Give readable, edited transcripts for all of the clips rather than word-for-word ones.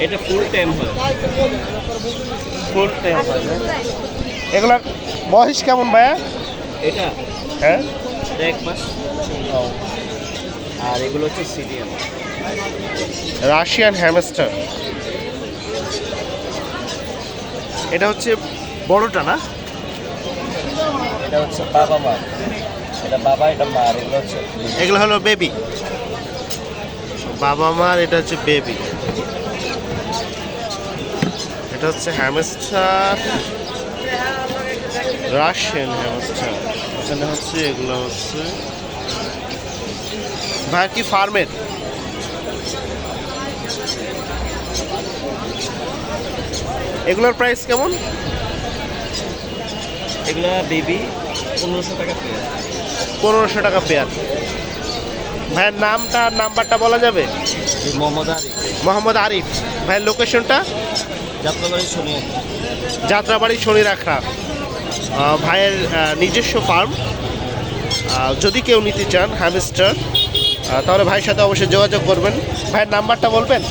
এটা full time হয়। Full time হয় না? এগুলার বয়স কেমন ভাইয়া? এটা হ্যাঁ, এটা 1 মাস। আর এগুলো হচ্ছে সিরিয়াল। Russian hamster. এটা হচ্ছে বড়টা না? এটা হচ্ছে বাবা মা, এটা বাবা এটা মা, আর এগুলো হচ্ছে এগুলো হলো বেবি, বাবা মার। এটা হচ্ছে বেবি। এটা হচ্ছে হ্যামস্টার, রাশিয়ান হ্যামস্টার। এখানে হচ্ছে এগুলো হচ্ছে ভাই কি ফার্মের? এগুলোর প্রাইস কেমন? এগুলা বেবি 1500 টাকা পেয়ার। 1500 টাকা পেয়ার। ভাইয়ের নামটা নাম্বারটা বলা যাবে? মোহাম্মদ আরিফ, মোহাম্মদ আরিফ। ভাইয়ের লোকেশনটা? যাত্রাবাড়ি শুনিয়ে। যাত্রাবাড়ি শনি রাখা। ভাইয়ের নিজস্ব ফার্ম। যদি কেউ নিতে চান হ্যামস্টার, তাহলে ভাইয়ের সাথে অবশ্যই যোগাযোগ করবেন। ভাইয়ের নাম্বারটা বলবেন?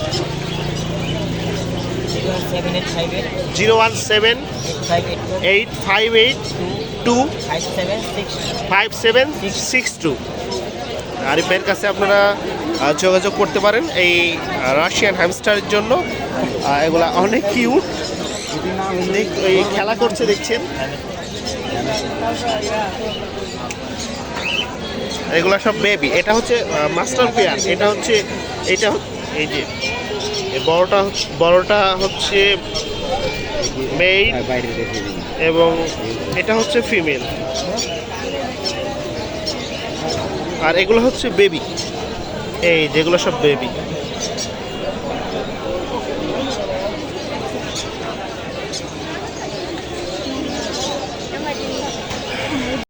01785825762। আরিফ ভাইয়ের কাছে আপনারা যোগাযোগ করতে পারেন এই রাশিয়ান হ্যামস্টারের জন্য। এগুলা অনেক কিউট, এই খেলা করছে দেখছেন। এগুলা সব বেবি। এটা হচ্ছে মাস্টার পেয়ার। এটা হচ্ছে এটা এই যে বড়টা হচ্ছে মেল এবং এটা হচ্ছে ফিমেল, আর এগুলো হচ্ছে বেবি। এই যেগুলো সব বেবি।